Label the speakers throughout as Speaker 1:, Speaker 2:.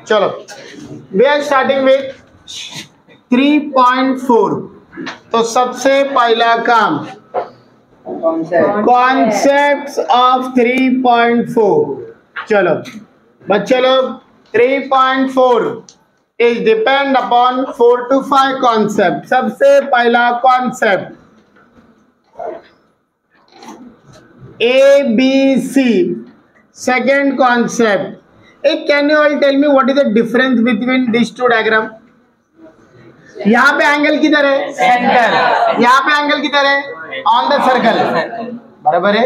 Speaker 1: चलो, we are starting with 3.4। तो सबसे पहला काम कॉन्सेप्ट्स ऑफ 3.4। चलो बच्चे लोग, 3.4 is depend upon 4 to 5 concept. सबसे पहला concept ABC। Second concept, can you all tell me what is the difference between this two diagram? यहाँ पे एंगल किधर है? सेंटर। यहाँ पे एंगल किधर है? On the circle. बराबर है,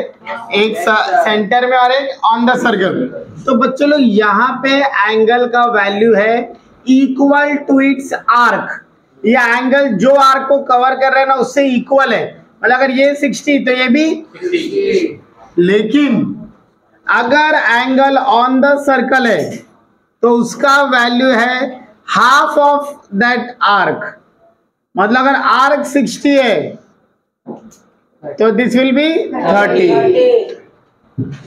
Speaker 1: एक सेंटर में और एक ऑन द सर्कल। तो बच्चों लोग, यहाँ पे एंगल का वैल्यू है इक्वल टू इट्स आर्क। ये एंगल जो आर्क को कवर कर रहा है ना, उससे इक्वल है। मतलब अगर ये 60 तो ये भी 60। लेकिन अगर एंगल ऑन द सर्कल है तो उसका वैल्यू है हाफ ऑफ दैट आर्क। मतलब अगर आर्क 60 है तो दिस विल बी 30।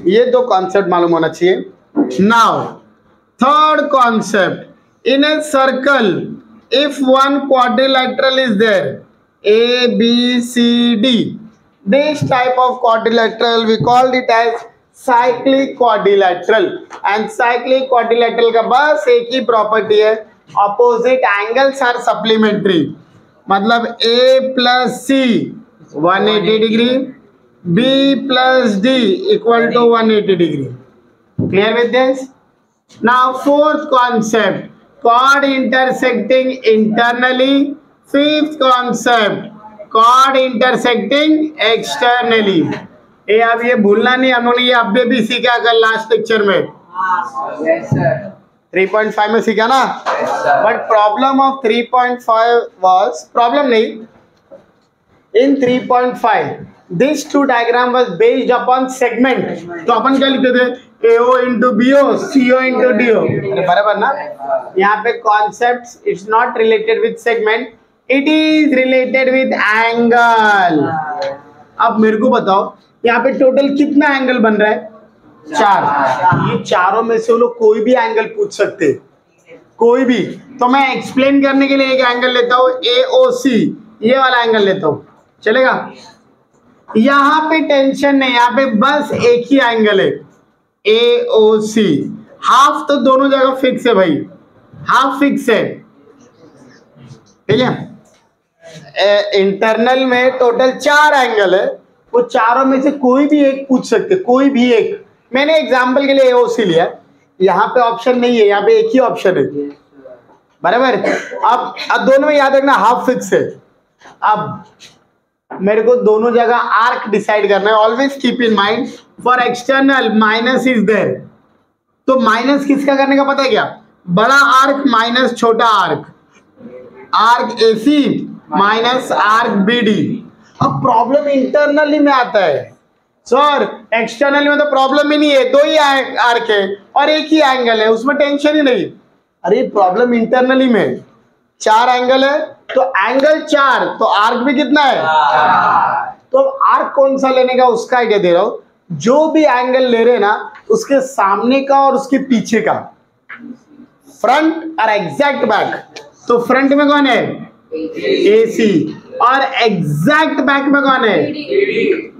Speaker 1: ये दो कॉन्सेप्ट मालूम होना चाहिए। Now third concept, in a circle if one quadrilateral is there, A B C D, this type of quadrilateral we called it as cyclic quadrilateral। and cyclic quadrilateral का बस एक ही property है, opposite angles are supplementary। मतलब A plus C 180 degree, B plus D equal to 180 degree. clear with this? now fourth concept, chord intersecting internally। Fifth concept, chord intersecting externally. ये अब ये भूलना नहीं, हमने ये अब भी सीखा कल लास्ट लेक्चर में। 3.5 में सीखा ना। But problem of 3.5 was, problem नहीं, in 3.5 this two diagram was based upon segment. तो अपन क्या लिखते थे? AO into BO, CO into DO। बराबर ना। यहाँ पे concept it's not related with segment, it is related with angle. अब मेरे को बताओ, यहाँ पे टोटल कितना एंगल बन रहा है? 4। ये चारों में से वो लोग कोई भी एंगल पूछ सकते, कोई भी। तो मैं एक्सप्लेन करने के लिए एक एंगल लेता हूँ AOC, ये वाला एंगल लेता हूँ, चलेगा? यहाँ पे टेंशन नहीं, यहाँ पे बस एक ही एंगल है AOC। हाफ तो दोनों जगह फिक्स है भाई, हाफ फिक्स है, ठीक है। इंटरनल में टोटल 4 एंगल है, वो चारों में से कोई भी एक पूछ सकते, कोई भी एक। मैंने एग्जांपल के लिए AOC लिया, यहाँ पे ऑप्शन नहीं है, यहाँ पे एक ही ऑप्शन है, बराबर। अब दोनों में याद रखना हाफ फिक्स है। अब मेरे को दोनों जगह आर्क डिसाइड करना है। Always keep in mind for external minus is there. तो माइनस किसका करने का पता है क्या? बड़ा आर्क माइनस छोटा arc, arc AC minus arc BD। अब प्रॉब्लम इंटरनली में आता है सर, एक्सटर्नली में तो प्रॉब्लम ही नहीं है, 2 ही आर्क है और एक ही एंगल है, उसमें टेंशन ही नहीं। अरे प्रॉब्लम इंटरनली में 4 एंगल है, तो एंगल 4 तो आर्क भी कितना है? तो आर्क कौन सा लेने का उसका आइडिया दे रहा हूं। जो भी एंगल ले रहे ना, उसके सामने का और उसके पीछे का, फ्रंट और एग्जैक्ट बैक। तो फ्रंट में कौन है? AC। और एग्जैक्ट बैक में कौन है?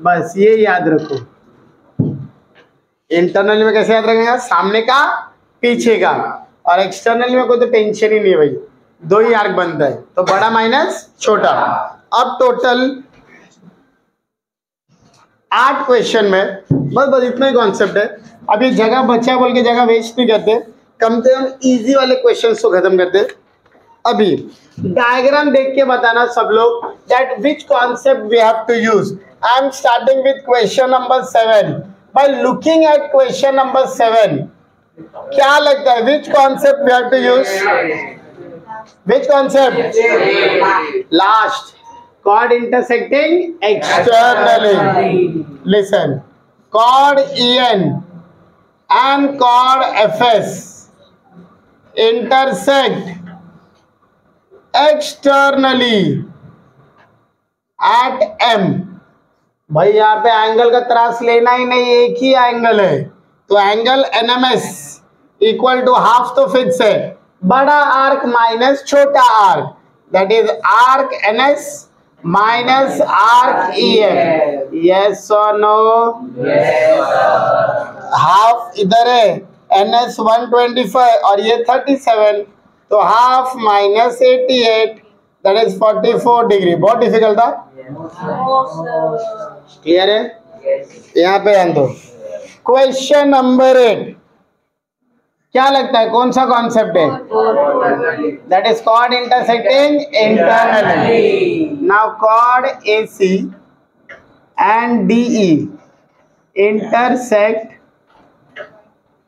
Speaker 1: बस ये याद रखो। इंटरनल में कैसे याद रखेंगे? सामने का, पीछे का। और एक्सटर्नल में कोई तो टेंशन ही नहीं है भाई, 2 ही आर्क बनता है, तो बड़ा माइनस छोटा। अब टोटल 8 क्वेश्चन में बस इतना ही कॉन्सेप्ट है। अब ये जगह बचा बोल के जगह वेस्ट नहीं करते, कम से कम इजी वाले क्वेश्चंस को खत्म करते। अभी डायग्राम देख के बताना सब लोग that which concept we have to use. I am starting with question number 7। By looking at question number 7, क्या लगता है which concept we have to use? Which concept? Last, chord intersecting externally। Listen, chord EN and chord FS intersect externally at M। भाई यहाँ पे angle का त्रास लेना ही नहीं, एक ही एंगल है, तो angle NMS equal to half तो फिक्स है, बड़ा आर्क माइनस छोटा arc, that is arc NS minus arc EF. Yes और नो? हाफ इधर है, एनएस 125 और ये 37, तो half minus 88 that is 44 degree. बहुत डिफिकल्ट था, क्लियर है? यहाँ पे आन दो। क्वेश्चन नंबर 8, क्या लगता है कौन सा कॉन्सेप्ट है? That is chord intersecting internally. Now chord AC and DE intersect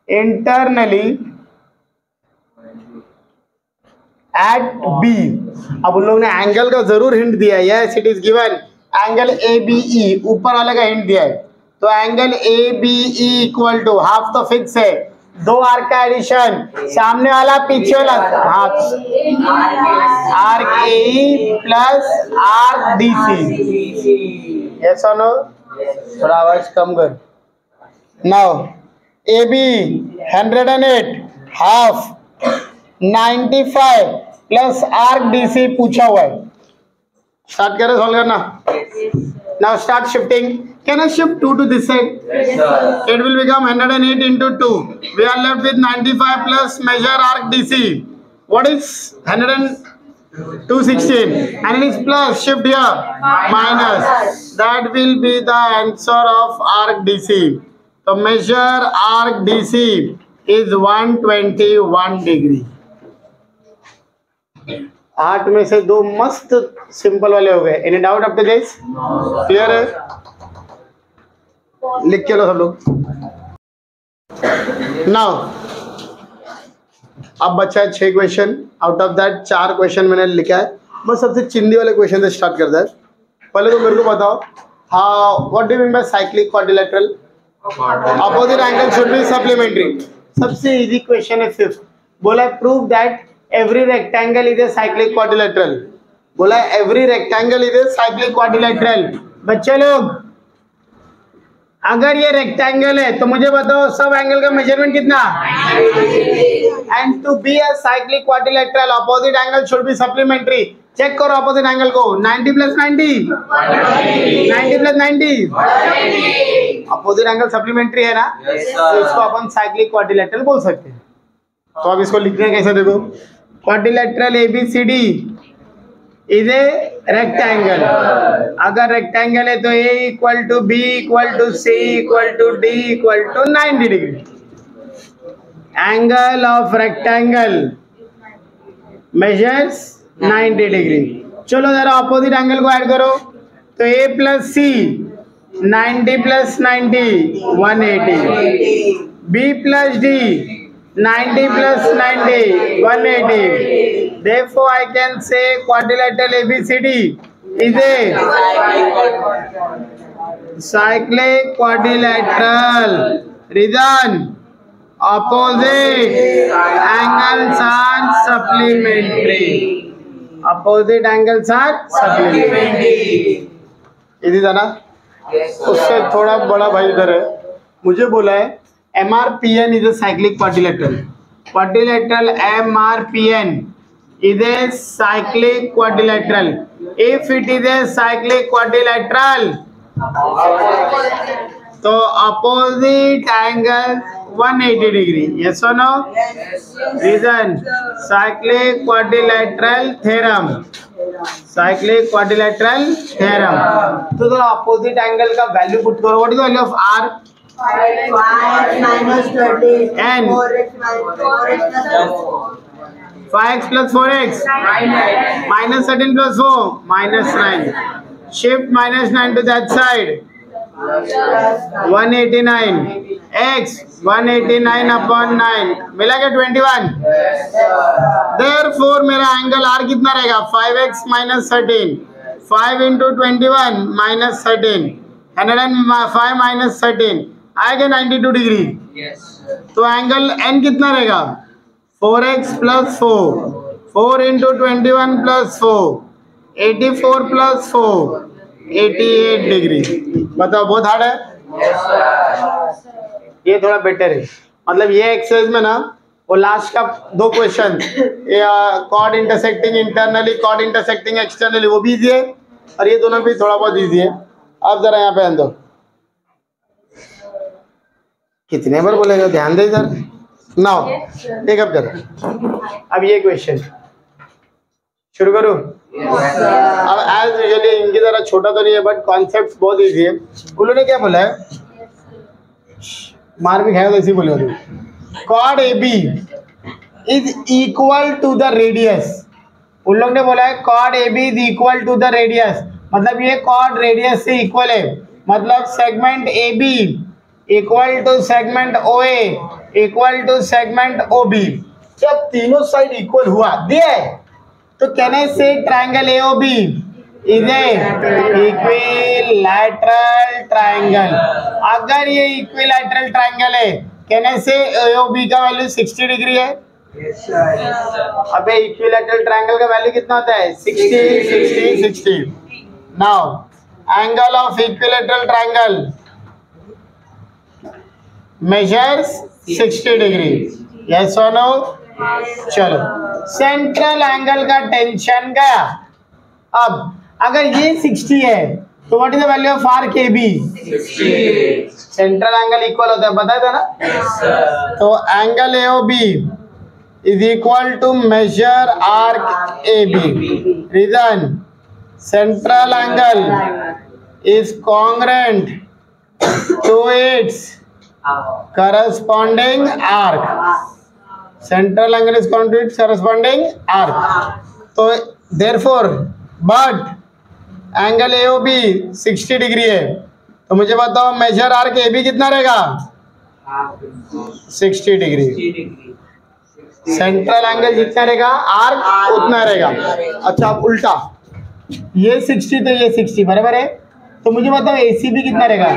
Speaker 1: internally at B। अब उन लोगों ने एंगल का जरूर हिंट दिया है, yes it is given, angle ABE ऊपर वाले का हिंट दिया है, तो angle ABE equal to half तो फिक्स है, दो आर्क का एडिशन, सामने वाला पीछे वाला half, arc AE plus arc DC। Yes और नो? थोड़ा आवाज कम कर। नाउ AB 108 हाफ 95 प्लस आर्क DC पूछा हुआ है, स्टार्ट करें सॉल्व करना। Now start shifting, can I shift 2 to this side? It will become 108 into 2, we are left with 95 plus measure arc DC, what is 216 and it is plus, shift here minus, that will be the answer of arc DC। तो major arc DC is 121 degree. 8 में से 2 मस्त simple वाले हो गए। Any doubt up to this? Clear है? लिख के लो सब लोग। नाउ अब बचा है 6 question, out of that 4 question मैंने लिखा है, बस सबसे चिंदी वाले क्वेश्चन से स्टार्ट करता है। पहले तो मेरे को बताओ, हाँ what do you mean by cyclic quadrilateral? Opposite angle should be supplementary। सबसे इजी क्वेश्चन है 5th, बोला prove that every rectangle is a cyclic quadrilateral. बोला every rectangle is a cyclic quadrilateral. बच्चे लोग अगर ये रेक्टेंगल है तो मुझे बताओ सब एंगल का मेजरमेंट कितना? And to be a cyclic quadrilateral opposite angle should be supplementary. Check करो ऑपोजिट एंगल को, 90 plus 90, 90 plus 90, opposite angle supplementary है ना, तो इसको अपन साइक्लिक क्वाड्रिलेटरल बोल सकते हैं। तो अब इसको लिखने कैसे देखो, quadrilateral ABCD is a rectangle. अगर रेक्टेंगल है तो A equal to B equal to C equal to D equal to 90 degree. Angle of rectangle measures 90 degree. चलो जरा ऑपोजिट एंगल को ऐड करो, तो A plus C 90 plus 90 180, B plus D 90 plus 90 180। Therefore I can say quadrilateral ABCD is a cyclic quadrilateral। Reason, opposite angles are supplementary। Opposite angles are supplementary। इधर जाना, उससे थोड़ा बड़ा भाई इधर है, मुझे बोला है MRPN is a cyclic quadrilateral। Quadrilateral MRPN is a cyclic quadrilateral। If it is a cyclic quadrilateral, तो opposite angle 180 degree। Yes or no? Reason, cyclic quadrilateral theorem। cyclic quadrilateral theorem। तो जरा opposite angle का value put करो। What is the value of R?
Speaker 2: 5x minus 20
Speaker 1: and 5x plus 4x minus 13 plus 4 minus 9, shift minus 9 to that side, 189 x 189 upon 9 मिला के 21। Therefore मेरा angle R कितना रहेगा? 5x minus 13, 5 into 21 minus 13, 105 minus 13 आएगा 92 degree. तो angle N कितना रहेगा? 4x plus 4, 4 into 21 plus 4, 84 plus 4, 88 degree. बताओ बहुत हार्ड है, ये थोड़ा बेटर है। मतलब ये एक्सरसाइज में ना वो लास्ट का 2 question, chord intersecting internally, chord intersecting externally, वो भी इजी है, और ये दोनों भी थोड़ा बहुत इजी है। अब जरा यहाँ पे आन दो, कितने बार बोलेगा, ध्यान दे इधर। नाउ टेक अप जरा। अब ये क्वेश्चन शुरू करूँ। अब एज यूजुअली इनकी जरा छोटा तो नहीं है, बट कॉन्सेप्ट बहुत इजी है। उन्होंने क्या बोला है, मार भी खाया तो ऐसे बोले, chord A B is equal to the radius. उन लोग ने बोला है chord A B is equal to the radius, मतलब ये कॉर्ड रेडियस से इक्वल है। मतलब segment A B equal to segment O A equal to segment O B. जब तीनों साइड इक्वल हुआ दिया है तो can I say triangle A O B is a equilateral triangle. अगर ये इक्विलैटरल ट्रायंगल है, can I say A O B का वैल्यू 60 डिग्री है। अबे इक्विलैटरल ट्रायंगल का वैल्यू कितना होता है, 60 60 60। Now angle of equilateral triangle measures 60 degree, yes और नो। चलो सेंट्रल एंगल का टेंशन गया। अब अगर ये 60 है तो what is the value of arc A B, 60। Central angle equal होता है, बताया था ना। yes, तो angle A O B is equal to major arc A B. Reason, central angle is congruent to its corresponding arc. Central angle is congruent to its corresponding arc. तो therefore, but angle AOB 60 degree है, तो मुझे बताओ major arc AB कितना रहेगा, 60 degree. Central angle जितना रहेगा arc उतना रहेगा। अच्छा अब उल्टा, ये 60 तो ये 60 बराबर है, तो मुझे बताओ ACB कितना रहेगा।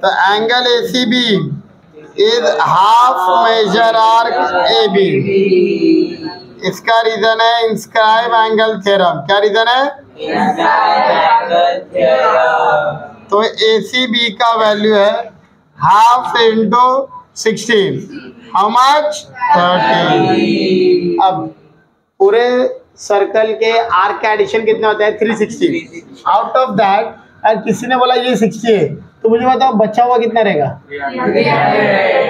Speaker 1: तो angle ACB is half major arc AB। इसका रीजन है इंस्क्राइब एंगल थ्योरम। क्या रीजन है, तो ACB का वैल्यू है हाफ इंटू 60, हाउ मच, 30। अब पूरे सर्कल के आर्क का एडिशन कितना होता है, 360। आउट ऑफ दैट अगर किसी ने बोला ये 60 है, तो मुझे बताओ बचा हुआ कितना रहेगा,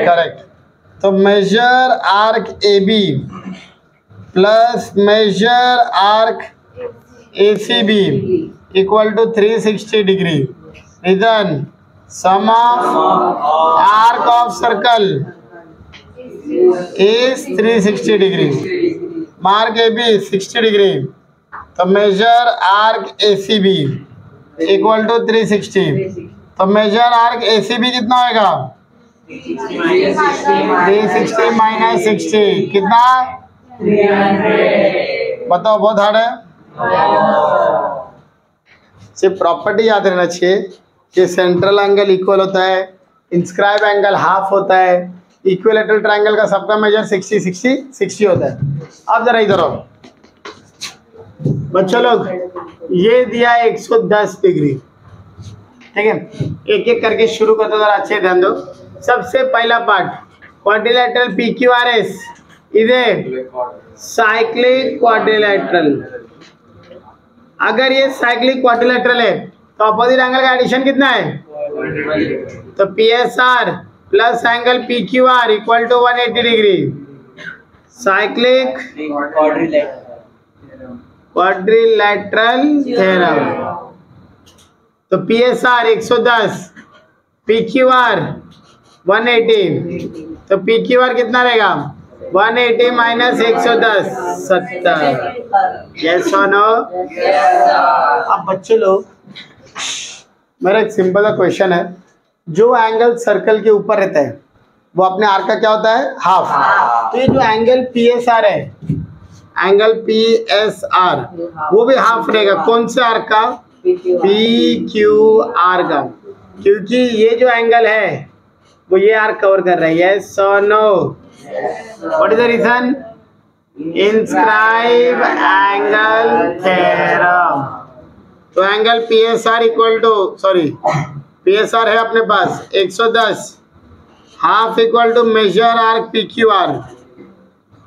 Speaker 1: करेक्ट। तो major arc A B plus major arc A C B equal to 360 degree. Reason, sum of arc of circle is 360 degree. Mark A B 60 degree, तो major arc A C B equal to 360। तो major arc A C B कितना होगा, 360 minus 60 कितना, 300। बताओ बहुत hard है। सिर्फ property याद रहना चाहिए कि सेंट्रल एंगल इक्वल होता है, इंस्क्राइब एंगल हाफ होता है, इक्विलैटरल ट्रायंगल का सबका मेजर 60 60 60 होता है। अब जरा इधर आओ बच्चों लोग, ये दिया है 110 डिग्री, ठीक है। एक एक करके शुरू करते जरा अच्छे ध्यान दो। सबसे पहला part, quadrilateral PQRS is a cyclic quadrilateral. अगर ये साइक्लिक क्वाड्रिलैटरल है तो अपोजिट एंगल का एडिशन कितना है, तो PSR plus angle PQR equal to 180 degree. Cyclic quadrilateral theorem. तो PSR 110, PQR 180, तो PQR कितना रहेगा, 180 माइनस 110 70। यस और नो। अब बच्चे लोग, मेरा एक सिंपल सा क्वेश्चन है, जो एंगल सर्कल के ऊपर रहता है वो अपने आर्क का क्या होता है, हाफ। तो ये जो एंगल PSR है, एंगल PSR वो भी हाफ रहेगा। कौन से आर्क का, PQR का, क्योंकि ये जो एंगल है वो ये आर्क कवर कर रहा है। यस और no. What is the reason, inscribe angle theorem. तो angle PSR equal to, sorry PSR है अपने पास 110, half equal to major arc PQR,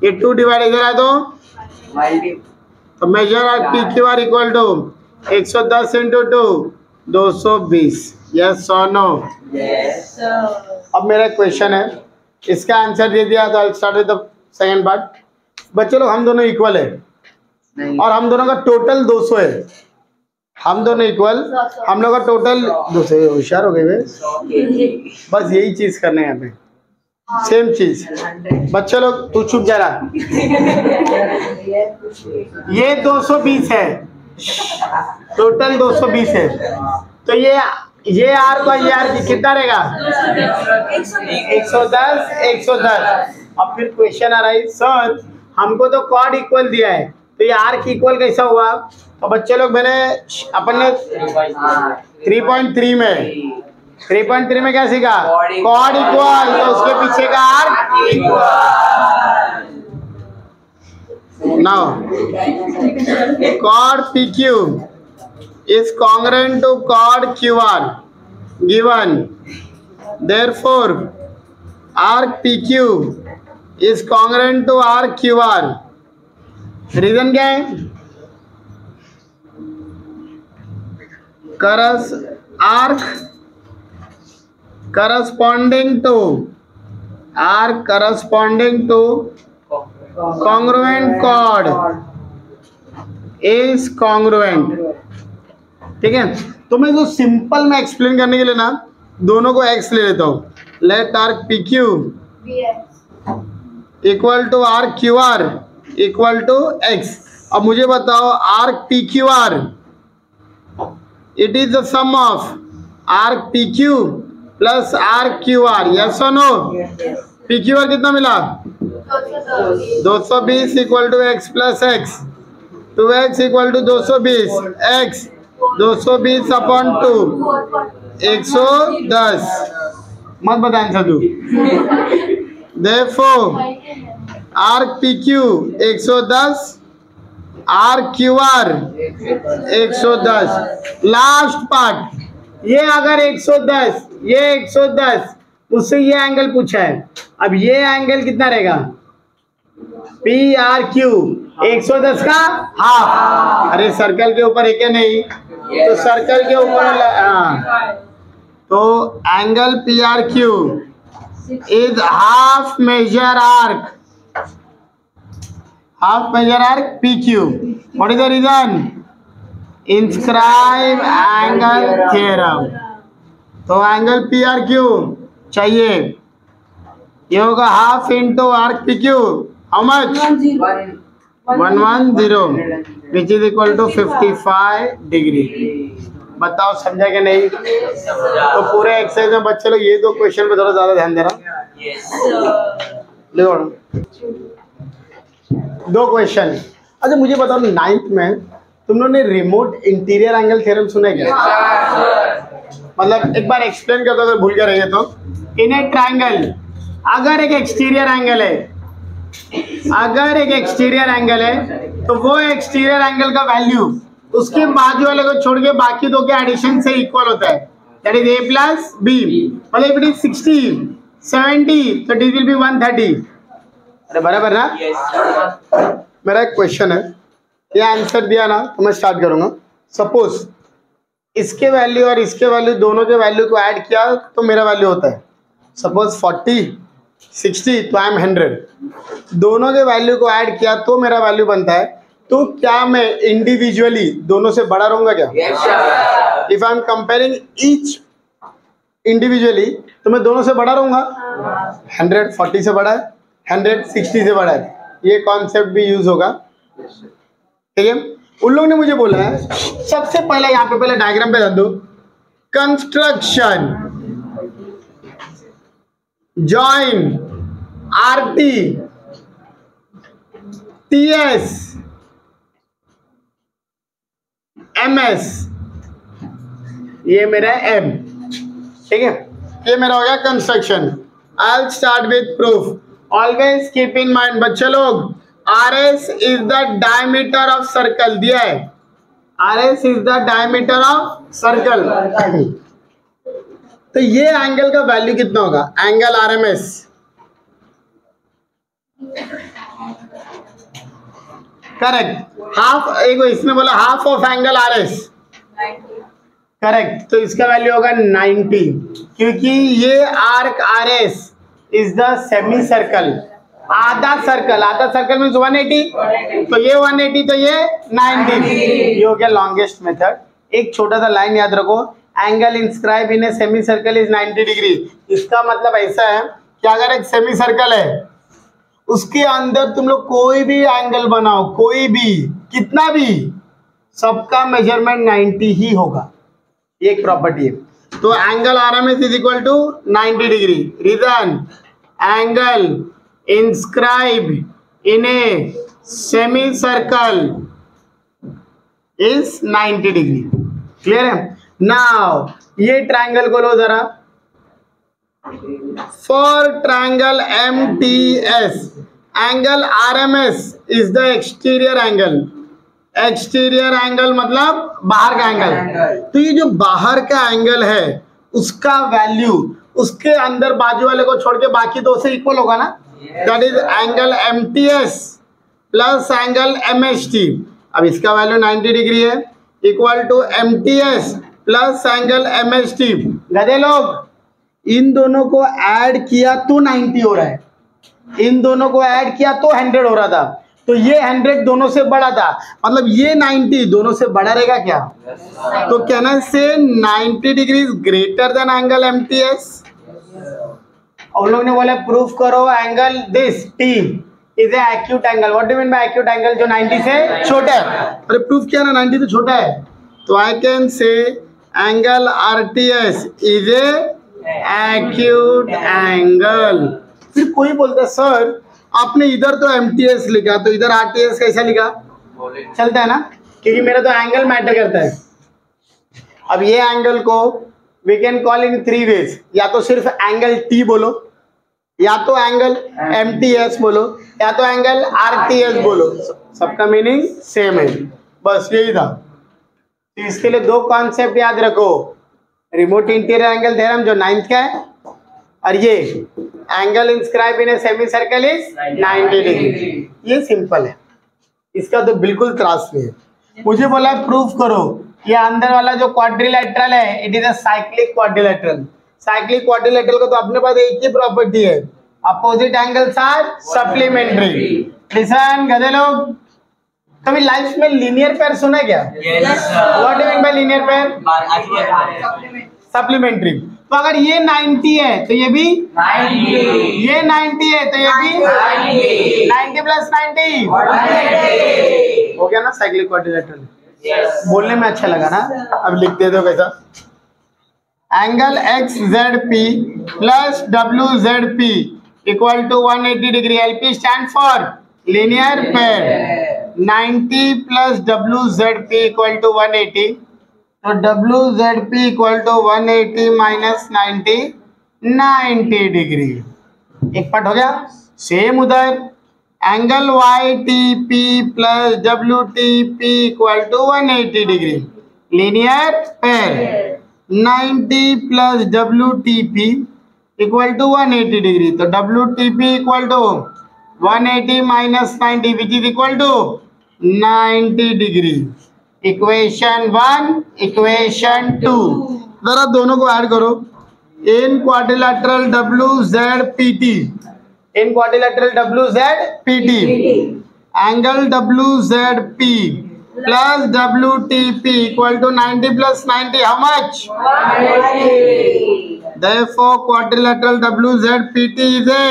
Speaker 1: ये 2 डिवाइड इधर आ दो, तो major arc PQR equal to 110 into 2 220। Yes और नो? अब मेरा क्वेश्चन है, इसका आंसर दे दिया तो I start with the second part. बच्चों लोग हम दोनों इक्वल है और हम दोनों का टोटल 200 है, हम दोनों इक्वल, हम लोग का टोटल 200। होशियार हो गए वे, बस यही चीज करने हैं यहाँ पे, सेम चीज। बच्चे लोग तू चुप जा रहा, ये 220 है, टोटल 220 है, तो ये आर का ये आर कितना रहेगा? 110 110। अब फिर क्वेश्चन आ रहा है, सर हमको तो कॉर्ड इक्वल दिया है, तो ये आर्क इक्वल कैसा हुआ? तो बच्चे लोग मैंने अपन ने 3.3 में क्या सीखा? कॉर्ड इक्वल, तो उसके पीछे का arc equal. Now chord PQ is congruent to chord QR given, therefore arc PQ is congruent to arc QR। Reason क्या है? arc corresponding to congruent chord is congruent। ठीक है, तो मैं जो सिंपल में एक्सप्लेन करने के लिए ना दोनों को x ले लेता हूँ। Let arc PQ equal to arc QR equal to x। अब मुझे बताओ arc PQR, it is the sum of arc PQ plus arc QR। Yes और नो? PQR कितना मिला? 220 equal to x plus x, 2x equal to 220, x 220 upon 2 110। मत बता answer तू। Therefore arc PQ 110, arc QR 110। Last part, ये अगर 110, ये 110, उससे ये एंगल पूछा है, अब ये एंगल कितना रहेगा? PRQ 110 का हाफ। अरे सर्कल के ऊपर एक है नहीं, तो सर्कल के ऊपर तो angle PRQ is half major arc PQ। What is the reason? Inscribe angle theorem. तो एंगल PRQ चाहिए, ये होगा half into arc PQ, how much? 110, which is equal to 55 degree. बताओ समझा कि नहीं? तो पूरे एक्सरसाइज में बच्चे लोग ये दो क्वेश्चन पे थोड़ा ज्यादा ध्यान देना। दो क्वेश्चन। अच्छा मुझे बताओ, 9th में तुम लोगों ने रिमोट इंटीरियर एंगल थ्योरम सुना क्या? मतलब एक बार एक्सप्लेन कर दो अगर भूल गए रहिए तो। इन ए ट्रायंगल, अगर एक एक्सटीरियर एंगल है, तो वो एक्सटीरियर एंगल का वैल्यू उसके बाजू वाले को छोड़ के बाकी दो के एडिशन से इक्वल होता है, that is A plus B। मतलब इट इज 60 70, तो इट विल बी 130। अरे बराबर ना? मेरा एक क्वेश्चन है, ये आंसर दिया ना तो मैं स्टार्ट करूंगा। सपोज इसके वैल्यू और इसके वैल्यू दोनों के वैल्यू को ऐड किया तो मेरा वैल्यू होता है सपोज 40 60, तो आई एम 100। दोनों के वैल्यू को ऐड किया तो मेरा वैल्यू बनता है। तो क्या मैं इंडिविजुअली दोनों से बड़ा रहूंगा क्या? If I am comparing each individually, तो मैं दोनों से बड़ा रहूंगा। 100 40 से बड़ा है, 100 60 से बड़ा है। ये कॉन्सेप्ट भी यूज होगा, ठीक है। उन लोगों ने मुझे बोला है, सबसे पहले यहाँ पे पहले डायग्राम पे रख दो। Construction join RT TS MS, ये मेरा M, ठीक है। ये मेरा हो गया construction. I will start with proof. Always keep in mind बच्चे लोग, RS is the diameter of circle दिया है, RS is the diameter of circle। तो ये एंगल का वैल्यू कितना होगा, एंगल RMS, करेक्ट, हाफ, एक इसने बोला half of angle RS, correct, तो इसका वैल्यू होगा 90, क्योंकि ये arc RS is the semi circle, आधा सर्कल मीन्स 180, तो ये 180 तो ये 90, ये हो गया लॉन्गेस्ट मेथड। एक छोटा सा लाइन याद रखो, angle inscribe in a semi circle is 90 degree. इसका मतलब ऐसा है कि अगर एक सेमी सर्कल है उसके अंदर तुम लोग कोई भी एंगल बनाओ, कोई भी, कितना भी, सबका मेजरमेंट 90 ही होगा, ये एक प्रॉपर्टी है। तो angle RMS is equal to 90 degree. Reason, angle inscribe in a semi circle is 90 degree. Clear है? नाउ ये ट्रायंगल को लो जरा, for triangle MTS angle RMS is the exterior angle. Exterior angle मतलब बाहर का एंगल। तो ये जो बाहर का एंगल है उसका वैल्यू उसके अंदर बाजू वाले को छोड़ के बाकी दो से इक्वल होगा ना, that is angle MTS plus angle MHT। अब इसका वैल्यू 90 डिग्री है, equal to MTS plus angle MHT। गधे लोग, इन दोनों को ऐड किया तो 90 हो रहा है, इन दोनों को ऐड किया तो 100 हो रहा था, तो ये 100 दोनों से बड़ा था, मतलब ये 90 दोनों से बड़ा रहेगा क्या? तो कहना से 90 degree greater than angle MTS। और लोग ने बोला प्रूफ करो angle this T is a acute angle. What do mean by acute angle? जो 90 से छोटा है। अरे प्रूफ किया ना, 90 से छोटा है, तो I can say angle RTS is a acute angle. फिर कोई बोलता है सर आपने इधर तो MTS लिखा तो इधर RTS कैसा लिखा? चलता है ना, क्योंकि मेरा तो एंगल मैटर करता है। अब ये एंगल को we can call in 3 ways, या तो सिर्फ एंगल T बोलो, या तो एंगल MTS बोलो, या तो एंगल RTS बोलो, सबका मीनिंग सेम है, बस यही था। तो इसके लिए 2 कॉन्सेप्ट याद रखो, रिमोट इंटीरियर एंगल थ्योरम जो 9th का है, और ये angle inscribe in a semi circle is 90 degree. ये सिंपल है, इसका तो बिल्कुल त्रास नहीं है। मुझे बोला प्रूफ करो ये अंदर वाला जो क्वाड्रिलेटरल है it is a cyclic quadrilateral. Cyclic quadrilateral को तो अपने पास एक ही प्रॉपर्टी है, opposite angles are supplementary. Listen गधे लोग, कभी लाइफ में लीनियर पेयर सुना क्या? What do you mean by linear pair? Supplementary. तो अगर ये 90 है तो ये भी 90, ये 90 है तो ये भी 90 प्लस 90 हो गया ना साइक्लिक क्वाड्रिलेटरल। बोलने में अच्छा लगा ना? अब लिखते दो कैसा, angle XZP plus WZP equal to 180 degree. LP stand for linear pair. 90 plus WZP equal to 180, तो WZP equal to 180 minus 90, 90 degree. एक पार्ट हो गया। सेम उधर angle YTP plus WTP equal to 180 degree, linear pair. 90 plus WTP equal to 180 degree, तो WTP equal to 180 minus 90 which is equal to 90 degree. Equation 1 equation 2, जरा दोनों को add करो। In quadrilateral WZPT, in quadrilateral WZPT angle WZP plus WTP equal to 90 plus 90 how much? 180। Therefore quadrilateral WZPT is a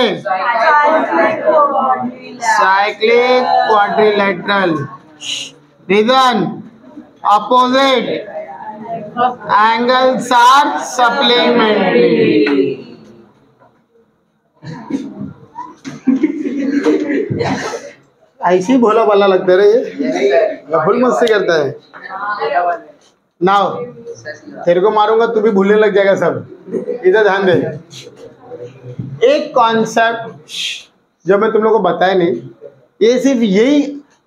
Speaker 1: cyclic quadrilateral. Reason, opposite angles are supplementary. ऐसी भोला भाला लगता है ये, full मस्ती करता है। नाउ तेरे को मारूंगा तू भी भूलने लग जाएगा सब। इधर ध्यान दे, एक कॉन्सेप्ट जो मैं तुम लोग को बताया नहीं, ये सिर्फ यही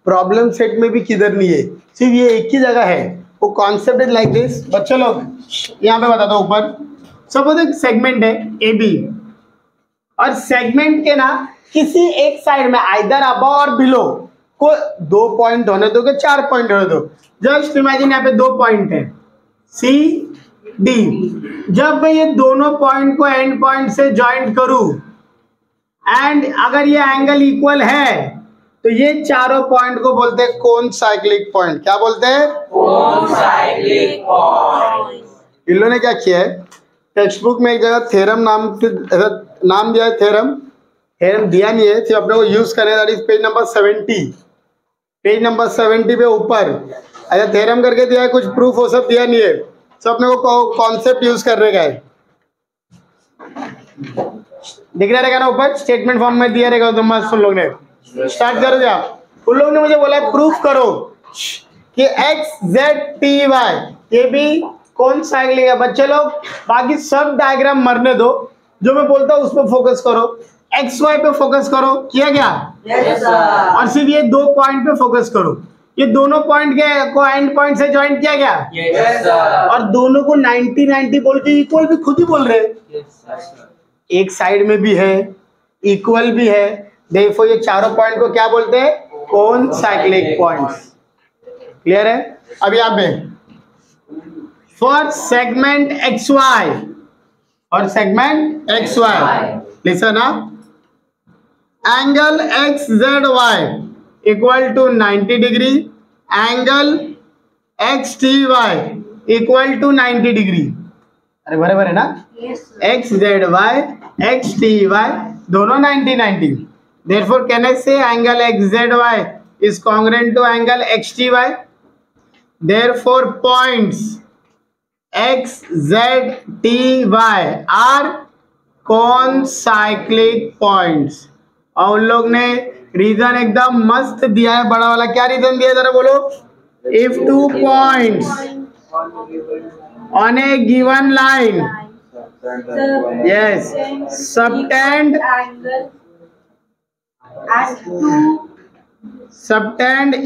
Speaker 1: प्रॉब्लम सेट में भी किधर नहीं है, सिर्फ ये एक ही जगह है। वो कॉन्सेप्ट इज लाइक दिस। बच्चों लोग यहाँ पे बता दो ऊपर, सपोज एक सेगमेंट है ए बी, और सेगमेंट के ना किसी एक साइड में आइदर अबव और बिलो को 2 पॉइंट होने दो कि 4 पॉइंट होने दो। जस्ट इमेजिन यहाँ पे 2 पॉइंट है सी डी। जब मैं ये दोनों पॉइंट को एंड पॉइंट से ज्वाइंट करूं एंड अगर ये एंगल इक्वल है तो ये चारों पॉइंट को बोलते हैं कोन साइक्लिक पॉइंट। क्या बोलते हैं?
Speaker 2: कोन साइक्लिक पॉइंट।
Speaker 1: इन लोगों ने क्या किया है, टेक्स्ट बुक में एक जगह थ्योरम नाम दिया है, थ्योरम दिया नहीं है, सिर्फ अपने को यूज करें। That is page number 70, page number 70 पे ऊपर ऐसा थ्योरम करके दिया है, कुछ प्रूफ वो सब दिया नहीं है, सब अपने को कॉन्सेप्ट यूज करने का है। दिख रहा रहेगा ना ऊपर, स्टेटमेंट फॉर्म में दिया रहेगा। तो मस्त उन लोग ने स्टार्ट करो जा। उन लोग ने मुझे बोला है प्रूफ करो कि एक्स जेड टी वाई ये भी कौन साइक्लिक है। बच्चे लोग बाकी सब डायग्राम मरने दो, जो मैं बोलता हूँ उस पर फोकस करो, एक्स वाई पे फोकस करो। किया गया?
Speaker 2: Yes, sir.
Speaker 1: और सिर्फ ये 2 पॉइंट पे फोकस करो। ये दोनों पॉइंट के को एंड पॉइंट से ज्वाइंट किया गया।
Speaker 2: Yes, sir.
Speaker 1: और दोनों को 90-90 बोल के इक्वल भी खुद ही बोल रहे हैं।
Speaker 2: Yes, sir.
Speaker 1: एक साइड में भी है, इक्वल भी है, देखो ये चारों पॉइंट को क्या बोलते हैं? Concyclic points. क्लियर है? अब यहाँ पे फॉर सेगमेंट एक्स वाई, और segment X Y listen up, angle X Z Y equal to 90 degree, angle X T Y equal to 90 degree. अरे बराबर है ना?
Speaker 2: Yes, sir.
Speaker 1: X Z Y X T Y दोनों 90-90। therefore can I say angle x z y is congruent to angle x t y? therefore points x z t y are concyclic points। और उन लोग ने reason एकदम मस्त दिया है, बड़ा वाला। क्या रीजन दिया जरा बोलो? if 2 points on a given line, yes, subtend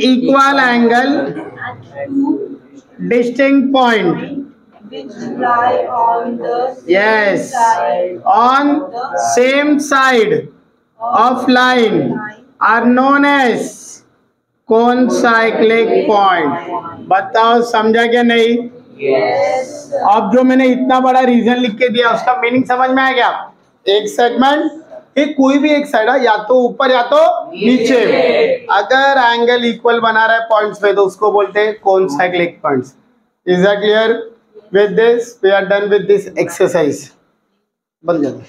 Speaker 1: equal angle distinct point,
Speaker 2: which lie on the
Speaker 1: yes,
Speaker 2: side
Speaker 1: on same side of line are known as concyclic point। बताओ समझा क्या नहीं?
Speaker 2: Yes, sir.
Speaker 1: अब जो मैंने इतना बड़ा रीजन लिख के दिया उसका मीनिंग समझ में आ गया? एक सेगमेंट ये कोई भी एक साइड है, या तो ऊपर या तो नीचे, अगर एंगल इक्वल बना रहा है पॉइंट्स पे तो उसको बोलते हैं concyclic points. Is that clear? With this we are done with this exercise. बन जाता है।